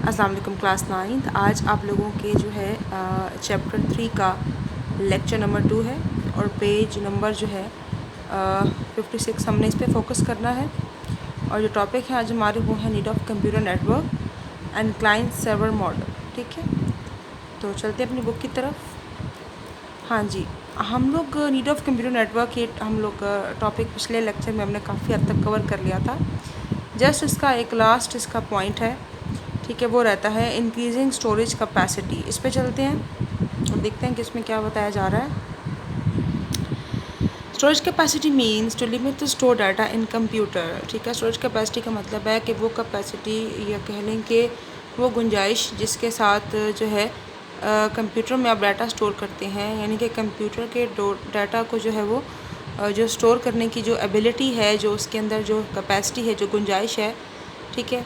السلام علیکم کلاس 9 آج آپ لوگوں کے جو ہے چیپٹر 3 کا لیکچر نمبر 2 ہے اور پیج نمبر جو ہے 56 ہم نے اس پہ فوکس کرنا ہے. اور جو ٹاپک ہے آج ہمارے وہ ہے need of computer network and client server model. ٹھیک ہے, تو چلتے ہیں اپنی بک کی طرف. ہاں جی, ہم لوگ نیڈ آف کمپیوٹر نیٹورک یہ ہم لوگ ٹاپک پچھلے لیکچر میں ہم نے کافی حد تک کور کر لیا تھا. جسٹ اس کا ایک لاسٹ اس کا پوائنٹ ہے, ٹھیک ہے, وہ رہتا ہے انکریزنگ اسٹوریج کیپیسٹی. اس پہ چلتے ہیں اور دیکھتے ہیں کہ اس میں کیا بتایا جا رہا ہے. Storage capacity means to limit store data in computer. ٹھیک ہے, اسٹوریج کیپیسٹی کا مطلب ہے کہ وہ کیپیسٹی یا کہہ لیں کہ وہ گنجائش جس کے ساتھ جو ہے کمپیوٹر میں آپ ڈاٹا اسٹور کرتے ہیں, یعنی کہ کمپیوٹر کے ڈاٹا کو جو ہے وہ جو اسٹور کرنے کی جو ایبلٹی ہے, جو اس کے اندر جو کیپیسٹی ہے, جو گنجائش ہے, ٹھیک ہے,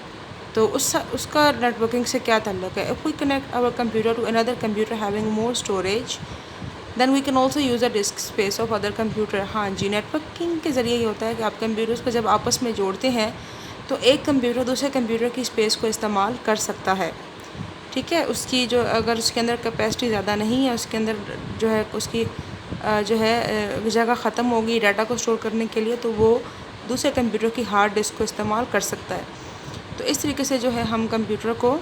تو اس کا نیٹ ورکنگ سے کیا تعلق ہے. If we connect our computer to another computer having more storage, then we can also use the disk space of other computer. ہاں جی, نیٹ ورکنگ کے ذریعے یہ ہوتا ہے کہ آپ کمپیوٹرز کو جب آپس میں جوڑتے ہیں تو ایک کمپیوٹر دوسرے کمپیوٹر کی اسپیس کو استعمال کر سکتا ہے. ٹھیک ہے, اس کی جو اگر اس کے اندر کیپیسٹی زیادہ نہیں ہے, اس کے اندر جو ہے اس کی جو ہے جگہ ختم ہوگی ڈاٹا کو اسٹور کرنے کے لیے, تو وہ دوسرے کمپیوٹر کی ہارڈ ڈسک کو استعمال کر سکتا ہے. تو اس طریقے سے جو ہے ہم کمپیوٹر کو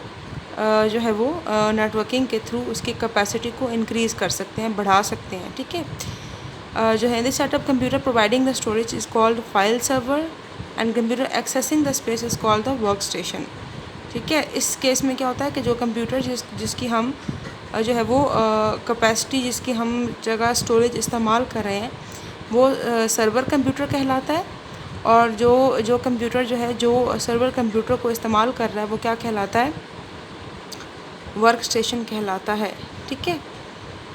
جو ہے وہ نیٹ ورکنگ کے تھرو اس کی کیپیسٹی کو انکریز کر سکتے ہیں, بڑھا سکتے ہیں. ٹھیک ہے, جو ہے this setup computer providing the storage is called file server and computer accessing the space is called the workstation. ٹھیک ہے, اس کیس میں کیا ہوتا ہے کہ جو کمپیوٹر جس کی ہم جو ہے وہ کیپیسٹی جس کی ہم جگہ اسٹوریج استعمال کر رہے ہیں وہ سرور کمپیوٹر کہلاتا ہے, اور جو کمپیوٹر جو ہے جو سرور کمپیوٹر کو استعمال کر رہا ہے وہ کیا کہلاتا ہے, ورک اسٹیشن کہلاتا ہے. ٹھیک ہے,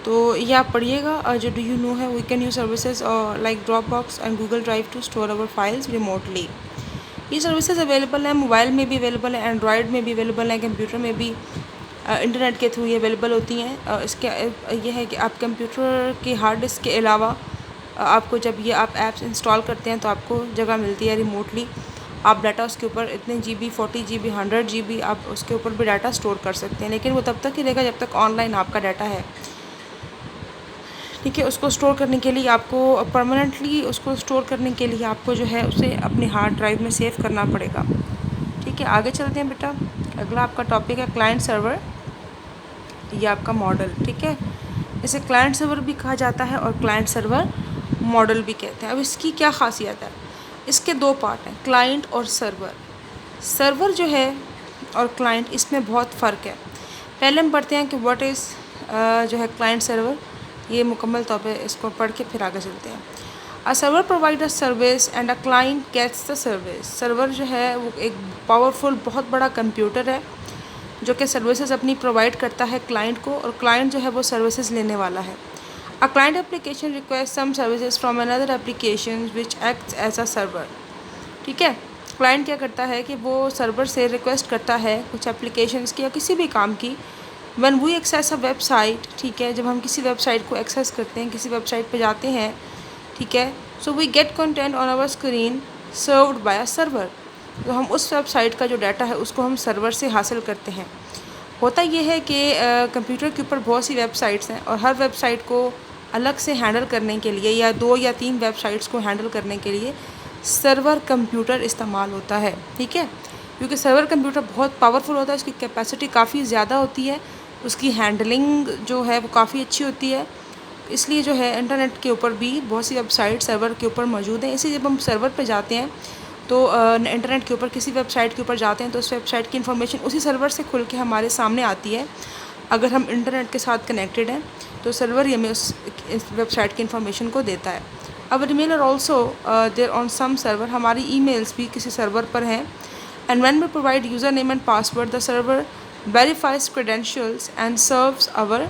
تو یہ آپ پڑھیے گا. جو ڈو یو نو ہے, we can use services like Dropbox and Google Drive to store our files remotely. یہ سروسز اویلیبل ہیں, موبائل میں بھی اویلیبل ہیں, اینڈرائڈ میں بھی اویلیبل ہیں, کمپیوٹر میں بھی انٹرنیٹ کے تھرو یہ اویلیبل ہوتی ہیں. اس کے یہ ہے کہ آپ کمپیوٹر کی ہارڈ ڈسک کے علاوہ آپ کو جب یہ آپ ایپس انسٹال کرتے ہیں تو آپ کو جگہ ملتی ہے ریموٹلی. آپ ڈاٹا اس کے اوپر اتنے G B, 40 G B, 100 G B آپ اس کے اوپر بھی ڈاٹا اسٹور کر سکتے ہیں, لیکن وہ تب تک ہی رہے گا جب تک آن لائن آپ کا ڈاٹا ہے. ٹھیک ہے, اس کو اسٹور کرنے کے لیے آپ کو پرماننٹلی اس کو اسٹور کرنے کے لیے آپ کو جو ہے اسے اپنی ہارڈ ڈرائیو میں سیو کرنا پڑے گا. ٹھیک ہے, آگے چلتے ہیں بیٹا. اگلا آپ کا ٹاپک ہے کلائنٹ سرور, یہ آپ کا ماڈل. ٹھیک ہے, اسے کلائنٹ سرور بھی کہا جاتا ہے اور کلائنٹ سرور ماڈل بھی کہتے ہیں. اب اس کی کیا خاصیت ہے, اس کے دو پارٹ ہیں, کلائنٹ اور سرور. سرور جو ہے اور کلائنٹ, اس میں بہت فرق ہے. پہلے ہم پڑھتے ہیں کہ واٹ از جو ہے کلائنٹ سرور, یہ مکمل طور پہ اس کو پڑھ کے پھر آگے چلتے ہیں. A server provides a service and a client gets the service. سرور جو ہے وہ ایک پاورفل بہت بڑا کمپیوٹر ہے جو کہ سروسز اپنی پرووائڈ کرتا ہے کلائنٹ کو, اور کلائنٹ جو ہے وہ سروسز لینے والا ہے. A client application requests some services from another application which acts as a server. ٹھیک ہے, کلائنٹ کیا کرتا ہے کہ وہ سرور سے ریکویسٹ کرتا ہے کچھ اپلیکیشنز کی یا کسی بھی کام کی. when we access a website, ٹھیک ہے, جب ہم کسی ویب سائٹ کو ایکسیس کرتے ہیں, کسی ویب سائٹ پہ جاتے ہیں, ٹھیک ہے, so we get content on our screen served by a server. تو ہم اس ویب سائٹ کا جو ڈاٹا ہے اس کو ہم سرور سے حاصل کرتے ہیں. ہوتا یہ ہے کہ کمپیوٹر کے اوپر بہت سی ویب سائٹس ہیں, اور ہر ویب سائٹ کو الگ سے ہینڈل کرنے کے لیے یا 2 یا 3 ویب سائٹس کو ہینڈل کرنے کے لیے سرور کمپیوٹر استعمال ہوتا ہے. ٹھیک ہے, کیونکہ سرور کمپیوٹر بہت پاورفل ہوتا ہے, اس کی کیپیسٹی کافی زیادہ ہوتی ہے, اس کی ہینڈلنگ جو ہے وہ کافی اچھی ہوتی ہے. اس لیے جو ہے انٹرنیٹ کے اوپر بھی بہت سی ویب سائٹ سرور کے اوپر موجود ہیں. اسی جب ہم سرور پہ جاتے ہیں تو انٹرنیٹ کے اوپر کسی ویب سائٹ کے اوپر جاتے ہیں تو اس ویب سائٹ کی انفارمیشن اسی سرور سے کھل کے ہمارے سامنے آتی ہے. اگر ہم انٹرنیٹ کے ساتھ کنیکٹڈ ہیں تو سرور ہمیں اس ویب سائٹ کی انفارمیشن کو دیتا ہے. اب ای میل آر آلسو دیر آن سم سرور, ہماری ای میلس بھی کسی سرور پر ہیں. And when we provide user name and password, the server verifies credentials and service our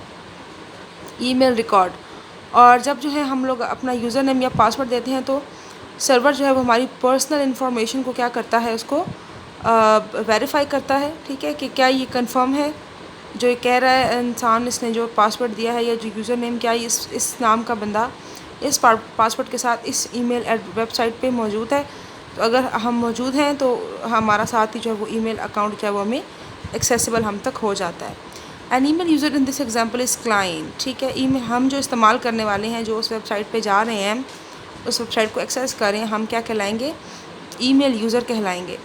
email record. اور جب جو ہے ہم لوگ اپنا یوزر نیم یا پاسورڈ دیتے ہیں تو سرور جو ہے وہ ہماری پرسنل انفارمیشن کو کیا کرتا ہے, اس کو ویریفائی کرتا ہے. ٹھیک ہے, کہ کیا یہ کنفرم ہے جو کہہ رہا ہے انسان, اس نے جو پاسورڈ دیا ہے یا جو یوزر نیم, کیا اس نام کا بندہ اس پاسورڈ کے ساتھ اس ای میل ویب سائٹ پہ موجود ہے. تو اگر ہم موجود ہیں تو ہمارا ساتھ ہی جو ہے وہ ای میل اکاؤنٹ جو ہے وہ ہمیں ایکسیسیبل ہم تک ہو جاتا ہے. An email user in this example is client. ٹھیک ہے، ای میل ہم جو استعمال کرنے والے ہیں، جو اس ویب سائٹ پہ جا رہے ہیں، اس ویب سائٹ کو ایکسیس کر رہے ہیں، ہم کیا کہلائیں گے؟ ای میل یوزر کہلائیں گے.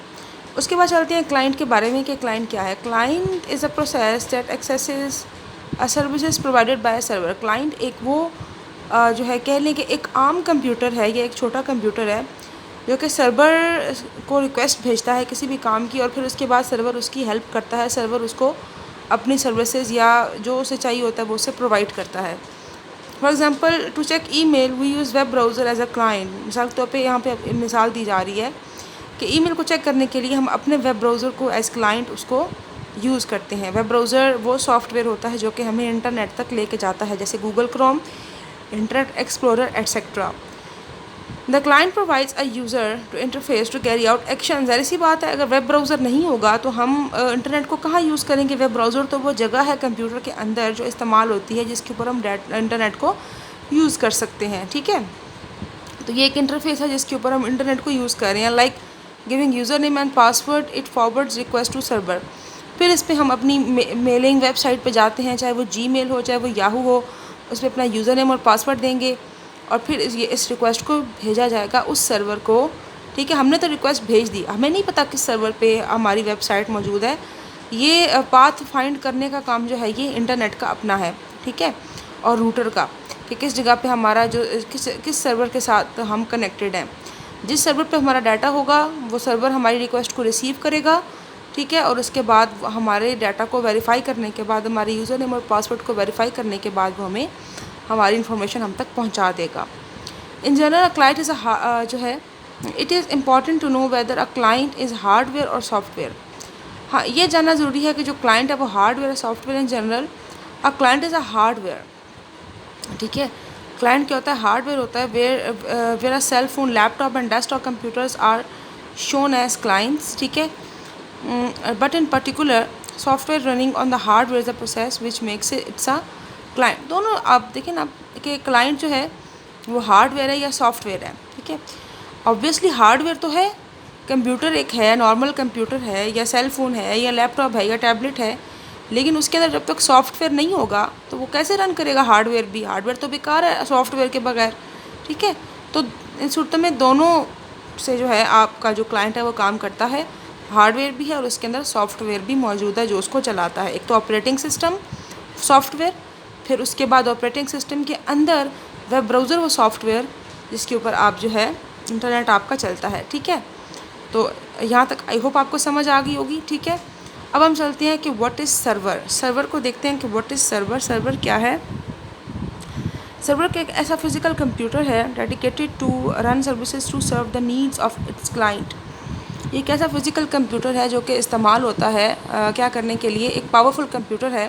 اس کے بعد چلتے ہیں کلائنٹ کے بارے میں کہ کلائنٹ کیا ہے. Client is a process that accesses services provided by a server. Client ایک وہ جو ہے کہہ لیں کہ ایک عام کمپیوٹر ہے یا ایک چھوٹا کمپیوٹر ہے جو کہ سرور کو ریکویسٹ بھیجتا ہے کسی بھی کام کی، اور پھر اس کے بعد سرور اس کی ہیلپ کرتا ہے. سرور اس کو اپنی سروسز یا جو اسے چاہیے ہوتا ہے وہ اسے پرووائڈ کرتا ہے. For example to check email we use web browser as a client. مثال کے طور پہ یہاں پہ مثال دی جا رہی ہے کہ ای میل کو چیک کرنے کے لیے ہم اپنے ویب براؤزر کو ایز کلائنٹ اس کو یوز کرتے ہیں. ویب براؤزر وہ سافٹ ویئر ہوتا ہے جو کہ ہمیں انٹرنیٹ تک لے کے جاتا ہے، جیسے Google Chrome, Internet Explorer etcetera. The client provides a user to interface to carry out action. ظاہر سی بات ہے، اگر ویب براؤزر نہیں ہوگا تو ہم انٹرنیٹ کو کہاں یوز کریں گے؟ ویب براؤزر تو وہ جگہ ہے کمپیوٹر کے اندر جو استعمال ہوتی ہے جس کے اوپر ہم انٹرنیٹ کو یوز کر سکتے ہیں. ٹھیک ہے، تو یہ ایک انٹرفیس ہے جس کے اوپر ہم انٹرنیٹ کو یوز کر رہے ہیں. Like giving user name and password it forwards request to server. پھر اس پہ ہم اپنی میلنگ ویب سائٹ پہ جاتے ہیں، چاہے وہ جی میل ہو چاہے وہ یاہو ہو، اس پہ اپنا یوزر نیم اور پاسورڈ دیں گے اور پھر اس ریکویسٹ کو بھیجا جائے گا اس سرور کو. ٹھیک ہے، ہم نے تو ریکویسٹ بھیج دی، ہمیں نہیں پتہ کس سرور پہ ہماری ویب سائٹ موجود ہے. یہ پاتھ فائنڈ کرنے کا کام جو ہے یہ انٹرنیٹ کا اپنا ہے. ٹھیک ہے، اور روٹر کا کہ کس جگہ پہ ہمارا جو کس سرور کے ساتھ ہم کنیکٹڈ ہیں. جس سرور پہ ہمارا ڈاٹا ہوگا وہ سرور ہماری ریکویسٹ کو ریسیو کرے گا. ٹھیک ہے، اور اس کے بعد ہمارے ڈاٹا کو ویریفائی کرنے کے بعد، ہمارے یوزر نیم اور پاسورڈ کو ویریفائی کرنے کے بعد وہ ہمیں ہماری انفارمیشن ہم تک پہنچا دے گا. ان جنرل کلائنٹ از جو ہے it is important to know whether a client is hardware اور سافٹ ویئر. ہاں، یہ جاننا ضروری ہے کہ جو کلائنٹ ہے وہ ہارڈ ویئر اور soft where. In general a client is a hard where. ٹھیک ہے، کلائنٹ کیا ہوتا ہے؟ ہارڈ ویئر ہوتا ہے. Where a cell phone, laptop and desktop computers are shown as clients. ٹھیک ہے، but in particular software running on the hardware is a process which makes its a client. دونوں آپ دیکھیں نا کہ client جو ہے وہ ہارڈ ویئر ہے یا سافٹ ویئر ہے. ٹھیک ہے، آبویسلی ہارڈ ویئر تو ہے، کمپیوٹر ایک ہے، نارمل کمپیوٹر ہے یا سیل فون ہے یا لیپ ٹاپ ہے یا ٹیبلٹ ہے، لیکن اس کے اندر جب تک سافٹ ویئر نہیں ہوگا تو وہ کیسے رن کرے گا ہارڈ ویئر بھی؟ ہارڈ ویئر تو بیکار ہے سافٹ ویئر کے بغیر. ٹھیک ہے، تو ان صورتوں میں دونوں سے جو ہے آپ کا جو کلائنٹ ہے وہ کام کرتا ہے. ہارڈ ویئر بھی ہے اور اس کے اندر سافٹ ویئر بھی موجود ہے جو اس کو چلاتا ہے. ایک تو آپریٹنگ سسٹم سافٹ ویئر، پھر اس کے بعد آپریٹنگ سسٹم کے اندر ویب براؤزر وہ سافٹ ویئر جس کے اوپر آپ جو ہے انٹرنیٹ آپ کا چلتا ہے. ٹھیک ہے، تو یہاں تک آئی ہوپ آپ کو سمجھ آ گئی ہوگی. ٹھیک ہے، اب ہم چلتے ہیں کہ واٹ از سرور. سرور کو دیکھتے ہیں کہ واٹ از سرور. سرور کیا ہے؟ سرور کا ایک ایسا فزیکل کمپیوٹر ہے dedicated to run services to serve the needs of its client. یہ ایک ایسا فزیکل کمپیوٹر ہے جو کہ استعمال ہوتا ہے کیا کرنے کے لیے؟ ایک پاورفل کمپیوٹر ہے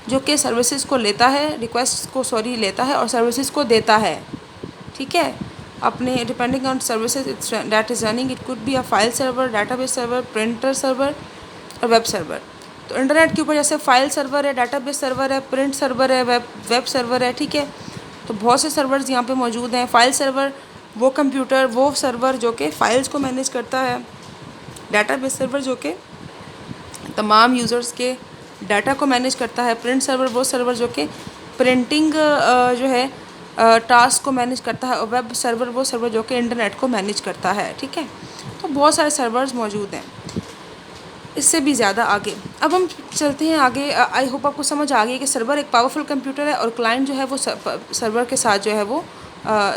جو کہ سروسز کو لیتا ہے، ریکویسٹ کو لیتا ہے اور سروسز کو دیتا ہے. ٹھیک ہے، اپنے depending on services that is running. It could be a file server, database server, printer server اور ویب سرور. تو انٹرنیٹ کے اوپر جیسے فائل سرور ہے، ڈاٹا بیس سرور ہے، پرنٹ سرور ہے، ویب سرور ہے. ٹھیک ہے، تو بہت سے سرورز یہاں پہ موجود ہیں. فائل سرور وہ کمپیوٹر وہ سرور جو کہ فائلز کو مینیج کرتا ہے. ڈاٹا بیس سرور جو کہ تمام یوزرز کے ڈاٹا کو مینیج کرتا ہے. پرنٹ سرور وہ سرور جو کہ پرنٹنگ جو ہے ٹاسک کو مینیج کرتا ہے. اور ویب سرور وہ سرور جو کہ انٹرنیٹ کو مینیج کرتا ہے. ٹھیک ہے، تو بہت سارے سرورز موجود ہیں، اس سے بھی زیادہ آگے. اب ہم چلتے ہیں آگے. آئی ہوپ آپ کو سمجھ آ گئی کہ سرور ایک پاورفل کمپیوٹر ہے اور کلائنٹ جو ہے وہ سرور کے ساتھ جو ہے وہ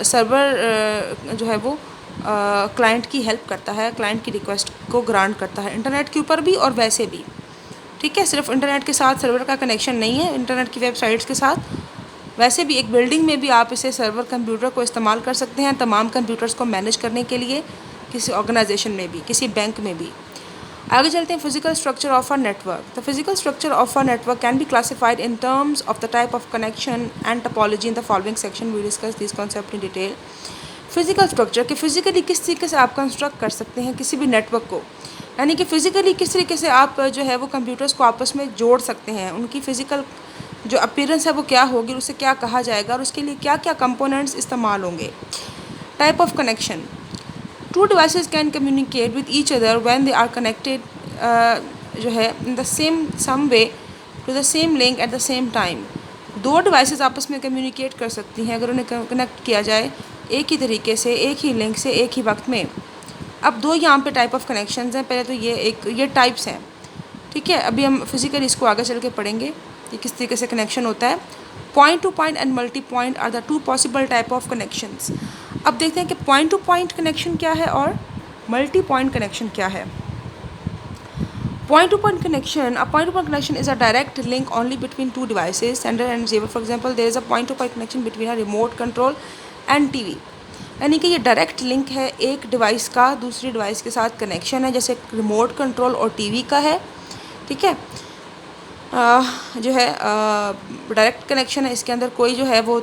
سرور جو ہے وہ کلائنٹ کی ہیلپ کرتا ہے، کلائنٹ کی ریکویسٹ کو گرانٹ کرتا ہے انٹرنیٹ کے اوپر بھی اور ویسے بھی. ٹھیک ہے، صرف انٹرنیٹ کے ساتھ سرور کا کنیکشن نہیں ہے، انٹرنیٹ کی ویب سائٹس کے ساتھ ویسے بھی ایک بلڈنگ میں بھی آپ اسے سرور کمپیوٹر کو استعمال کر سکتے ہیں تمام کمپیوٹرز کو مینیج کرنے کے لیے، کسی آرگنائزیشن میں بھی، کسی بینک میں بھی. آگے چلتے ہیں physical structure of a network. The physical structure of a network can be classified in terms of the type of connection and topology. In the following section we discuss this concept in detail. Physical structure کہ physically کس طریقے سے آپ construct کر سکتے ہیں کسی بھی نیٹ ورک کو، یعنی کہ فزیکلی کس طریقے سے آپ جو ہے وہ کمپیوٹرز کو آپس میں جوڑ سکتے ہیں. ان کی فزیکل جو اپیرنس ہے وہ کیا ہوگی، اسے کیا کہا جائے گا اور اس کے لیے کیا کیا کمپوننٹس استعمال ہوں گے. Type of connection. Two devices can communicate with each other when they are connected جو ہے in the some way to the same link at the same time. دو ڈیوائسز آپس میں کمیونیکیٹ کر سکتی ہیں اگر انہیں کنیکٹ کیا جائے ایک ہی طریقے سے، ایک ہی لنک سے، ایک ہی وقت میں. اب دو یہاں پہ ٹائپ آف کنیکشنز ہیں. پہلے تو یہ ٹائپس ہیں، ٹھیک ہے. ابھی ہم فزیکلی اس کو آگے چل کے پڑھیں گے کہ کس طریقے سے کنیکشن ہوتا ہے. Point to point and multipoint are the two possible type of connections. اب دیکھتے ہیں کہ پوائنٹ ٹو پوائنٹ کنیکشن کیا ہے اور ملٹی پوائنٹ کنیکشن کیا ہے. Point-to-point connection. A point-to-point connection is a direct link only between two devices, sender and receiver. For example, there is a point-to-point connection between a remote control and TV. یعنی کہ یہ direct link ہے ایک device کا دوسری device کے ساتھ connection ہے، جیسے ریموٹ کنٹرول اور ٹی وی کا ہے، ٹھیک ہے. جو ہے ڈائریکٹ کنیکشن ہے، اس کے اندر کوئی جو ہے وہ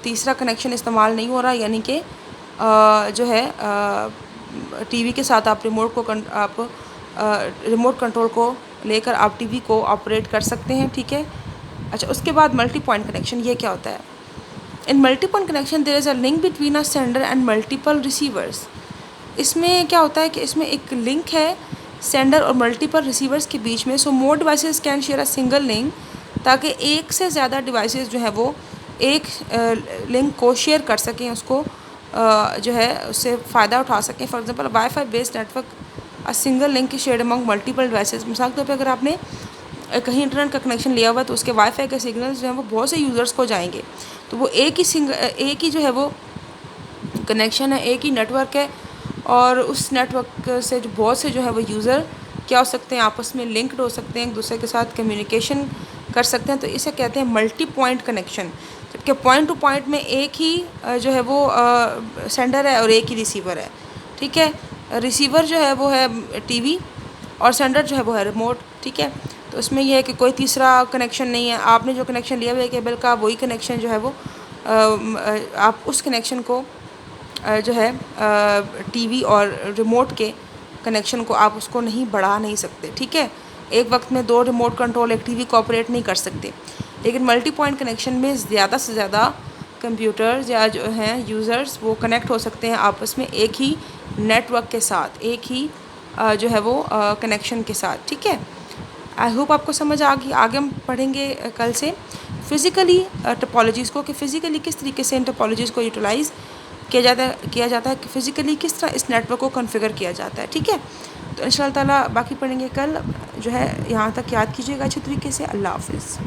تیسرا کنیکشن استعمال نہیں ہو رہا. یعنی کہ جو ہے ٹی وی کے ساتھ آپ ریموٹ کنٹرول کو لے کر آپ ٹی وی کو آپریٹ کر سکتے ہیں، ٹھیک ہے. اچھا، اس کے بعد ملٹی پوائنٹ کنیکشن. یہ کیا ہوتا ہے؟ In multipoint connection there is a link between a sender and multiple receivers. اس میں کیا ہوتا ہے کہ اس میں ایک لنک ہے سینڈر اور ملٹیپل ریسیورس کے بیچ میں. So more devices can share a single link, تاکہ ایک سے زیادہ ڈیوائسز جو ہے وہ ایک لنک کو شیئر کر سکیں، اس کو جو ہے اس سے فائدہ اٹھا سکیں. For example wi fi based network single link کی شیئرڈ امنگ ملٹیپل ڈیوائسز. مثال کے طور پہ اگر آپ نے کہیں انٹرنیٹ کا کنیکشن لیا ہوا تو اس کے وائی فائی کے سگنلز جو ہیں وہ بہت سے یوزرس کو جائیں گے، تو وہ ایک ہی جو ہے وہ کنیکشن ہے، ایک ہی نیٹ ورک ہے، اور اس نیٹ ورک سے جو بہت سے جو ہے وہ یوزر کیا ہو سکتے ہیں، آپس میں لنکڈ ہو سکتے ہیں، ایک دوسرے کے ساتھ کمیونیکیشن کر سکتے ہیں. تو اسے کہتے ہیں ملٹی پوائنٹ کنیکشن. جبکہ پوائنٹ ٹو پوائنٹ میں ایک ہی جو ہے وہ سینڈر ہے اور ایک ہی ریسیور ہے، ٹھیک ہے. ریسیور جو ہے وہ ہے ٹی وی اور سینڈر جو ہے وہ ہے ریموٹ، ٹھیک ہے. تو اس میں یہ ہے کہ کوئی تیسرا کنیکشن نہیں ہے. آپ نے جو کنیکشن لیا ہوا ہے کیبل کا، وہی کنیکشن جو ہے وہ آپ اس کنیکشن کو جو ہے ٹی وی اور ریموٹ کے کنیکشن کو آپ اس کو بڑھا نہیں سکتے، ٹھیک ہے. ایک وقت میں دو ریموٹ کنٹرول ایک ٹی وی کو آپریٹ نہیں کر سکتے. لیکن ملٹی پوائنٹ کنیکشن میں زیادہ سے زیادہ کمپیوٹرز یا جو ہیں یوزرز وہ کنیکٹ ہو سکتے ہیں آپس میں ایک ہی نیٹ ورک کے ساتھ، ایک ہی جو ہے وہ کنیکشن کے ساتھ، ٹھیک ہے. آئی ہوپ آپ کو سمجھ آ گئی. آگے ہم پڑھیں گے کل سے فزیکلی ٹپالوجیز کو، کہ فزیکلی کس طریقے سے ان ٹپالوجیز کو یوٹیلائز کیا جاتا ہے کہ فزیکلی کس طرح اس نیٹ ورک کو کنفیگر کیا جاتا ہے، ٹھیک ہے. تو ان شاء اللہ تعالیٰ باقی پڑھیں گے کل. جو ہے یہاں تک یاد کیجیے گا اچھے طریقے سے. اللہ حافظ.